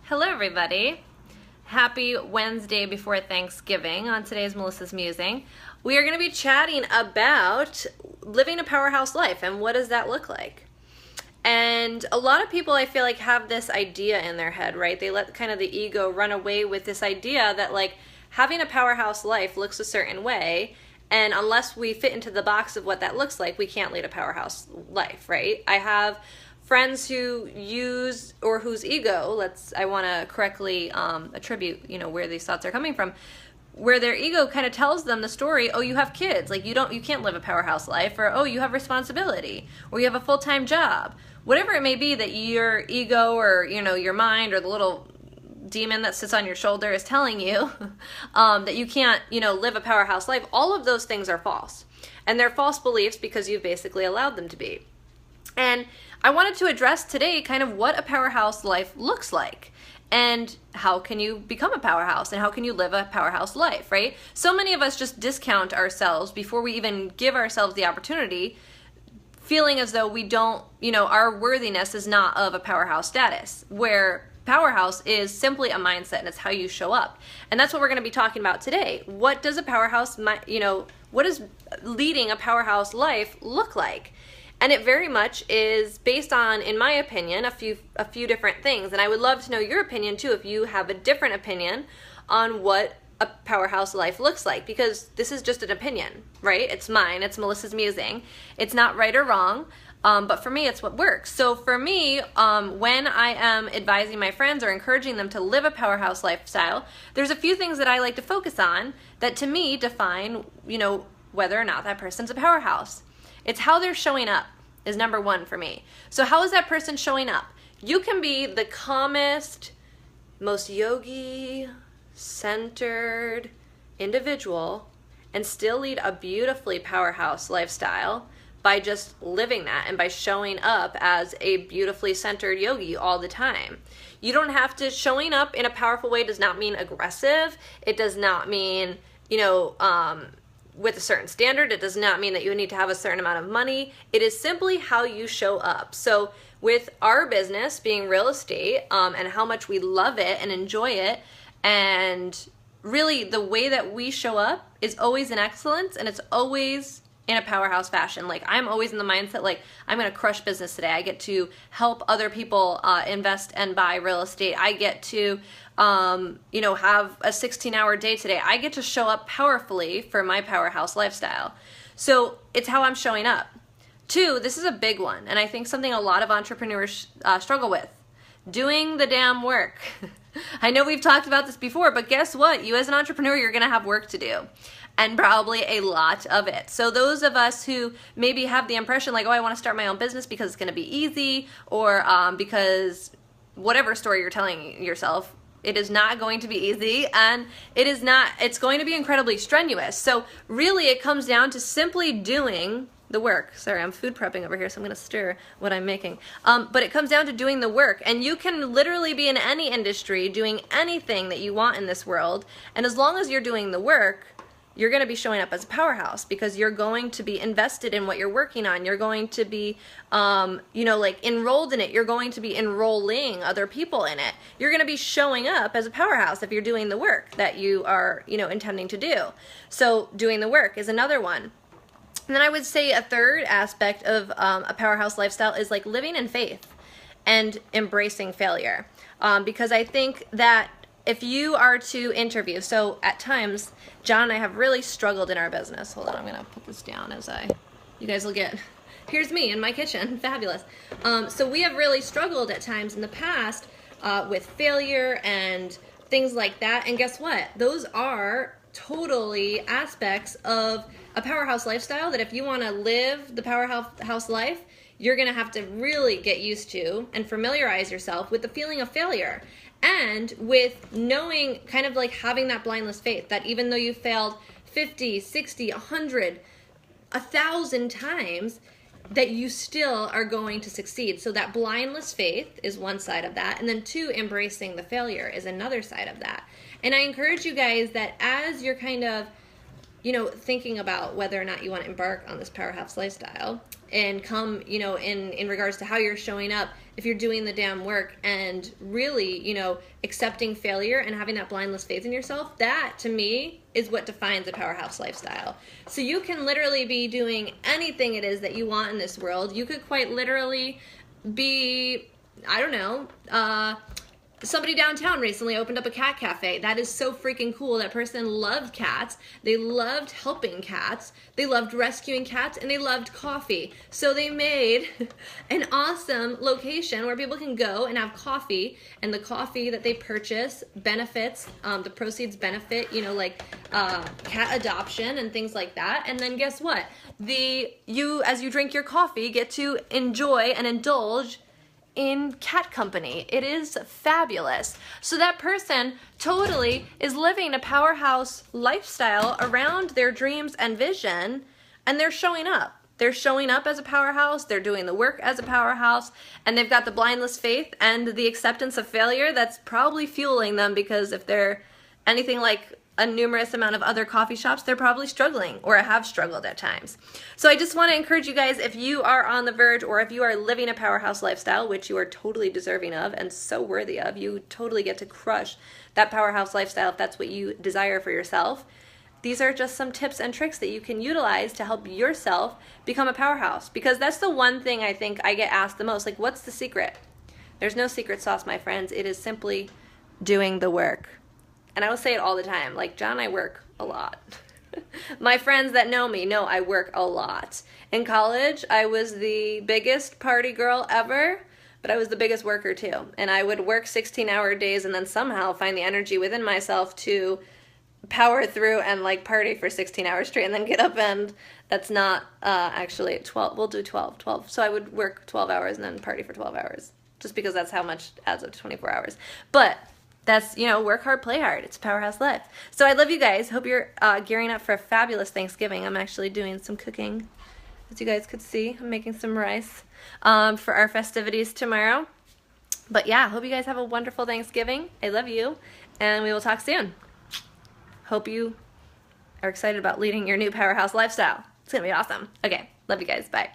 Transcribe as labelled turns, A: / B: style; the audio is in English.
A: Hello everybody. Happy Wednesday before Thanksgiving. On today's Melissa's Musing, we are going to be chatting about living a powerhouse life and what does that look like. And a lot of people, I feel like, have this idea in their head, right? They let kind of the ego run away with this idea that like having a powerhouse life looks a certain way, and unless we fit into the box of what that looks like, we can't lead a powerhouse life, right? I have friends who use, or whose ego, I want to correctly attribute, where these thoughts are coming from, where their ego kind of tells them the story, oh, you have kids, like you can't live a powerhouse life, or oh, you have responsibility, or you have a full-time job. Whatever it may be that your ego or, your mind or the little demon that sits on your shoulder is telling you that you can't, live a powerhouse life, all of those things are false. And they're false beliefs because you've basically allowed them to be. And I wanted to address today kind of what a powerhouse life looks like and how can you become a powerhouse and how can you live a powerhouse life, right? So many of us just discount ourselves before we even give ourselves the opportunity, feeling as though we don't, our worthiness is not of a powerhouse status, where powerhouse is simply a mindset and it's how you show up. And that's what we're going to be talking about today. What does a powerhouse, what does leading a powerhouse life look like? And it very much is based on, in my opinion, a few different things. And I would love to know your opinion too, if you have a different opinion on what a powerhouse life looks like, because this is just an opinion, right? It's mine, it's Melissa's Musing. It's not right or wrong, but for me, it's what works. So for me, when I am advising my friends or encouraging them to live a powerhouse lifestyle, there's a few things that I like to focus on that to me define, whether or not that person's a powerhouse. It's how they're showing up is number one for me. So how is that person showing up? You can be the calmest, most yogi, centered individual and still lead a beautifully powerhouse lifestyle by just living that and by showing up as a beautifully centered yogi all the time. You don't have to, showing up in a powerful way does not mean aggressive. It does not mean, with a certain standard. It does not mean that you need to have a certain amount of money. It is simply how you show up. So with our business being real estate, and how much we love it and enjoy it, and really the way that we show up is always in excellence, and it's always in a powerhouse fashion. Like I'm always in the mindset, like I'm going to crush business today. I get to help other people invest and buy real estate. I get to have a 16-hour day today. I get to show up powerfully for my powerhouse lifestyle. So it's how I'm showing up. 2, this is a big one, and I think something a lot of entrepreneurs struggle with: doing the damn work. I know we've talked about this before, but guess what? You as an entrepreneur, you're going to have work to do, and probably a lot of it. So those of us who maybe have the impression like, oh, I want to start my own business because it's going to be easy, or because whatever story you're telling yourself, it is not going to be easy, and it's going to be incredibly strenuous. So really it comes down to simply doing the work. Sorry, I'm food prepping over here, so I'm going to stir what I'm making. But it comes down to doing the work, and you can literally be in any industry doing anything that you want in this world, and as long as you're doing the work, you're going to be showing up as a powerhouse because you're going to be invested in what you're working on. You're going to be, enrolled in it. You're going to be enrolling other people in it. You're going to be showing up as a powerhouse if you're doing the work that you are, intending to do. So doing the work is another one. And then I would say a third aspect of a powerhouse lifestyle is like living in faith and embracing failure. Because I think that if you are to interview, so at times, John and I have really struggled in our business. Hold on, I'm gonna put this down you guys will get, here's me in my kitchen, fabulous. So we have really struggled at times in the past with failure and things like that. And guess what? Those are totally aspects of a powerhouse lifestyle that if you wanna live the powerhouse life, you're gonna have to really get used to and familiarize yourself with the feeling of failure. And with knowing, kind of like having that blindless faith that even though you failed 50, 60, 100, 1,000 times, that you still are going to succeed. So that blindless faith is one side of that. And then 2, embracing the failure is another side of that. And I encourage you guys that as you're kind of, thinking about whether or not you want to embark on this powerhouse lifestyle, and come, you know, in regards to how you're showing up, if you're doing the damn work and really, you know, accepting failure and having that blindless faith in yourself, that to me is what defines a powerhouse lifestyle. So you can literally be doing anything it is that you want in this world. You could quite literally be, I don't know, somebody downtown recently opened up a cat cafe. That is so freaking cool. That person loved cats. They loved helping cats. They loved rescuing cats, and they loved coffee. So they made an awesome location where people can go and have coffee, and the coffee that they purchase benefits, the proceeds benefit, you know, like cat adoption and things like that. And then guess what? You, as you drink your coffee, get to enjoy and indulge in cat company. It is fabulous. So that person totally is living a powerhouse lifestyle around their dreams and vision, and they're showing up. They're showing up as a powerhouse, they're doing the work as a powerhouse, and they've got the blindless faith and the acceptance of failure that's probably fueling them, because if they're anything like a numerous amount of other coffee shops, they're probably struggling or have struggled at times. So I just want to encourage you guys, if you are on the verge or if you are living a powerhouse lifestyle, which you are totally deserving of and so worthy of, you totally get to crush that powerhouse lifestyle if that's what you desire for yourself. These are just some tips and tricks that you can utilize to help yourself become a powerhouse, because that's the one thing I think I get asked the most, like, what's the secret? There's no secret sauce, my friends. It is simply doing the work. And I will say it all the time, like, John and I work a lot. My friends that know me know I work a lot. In college, I was the biggest party girl ever, but I was the biggest worker too. And I would work 16-hour days and then somehow find the energy within myself to power through and like party for 16 hours straight and then get up, and that's not actually 12. We'll do 12. So I would work 12 hours and then party for 12 hours, just because that's how much adds up to 24 hours. But that's, you know, work hard, play hard. It's a powerhouse life. So I love you guys. Hope you're gearing up for a fabulous Thanksgiving. I'm actually doing some cooking, as you guys could see. I'm making some rice for our festivities tomorrow. But yeah, hope you guys have a wonderful Thanksgiving. I love you, and we will talk soon. Hope you are excited about leading your new powerhouse lifestyle. It's going to be awesome. Okay, love you guys. Bye.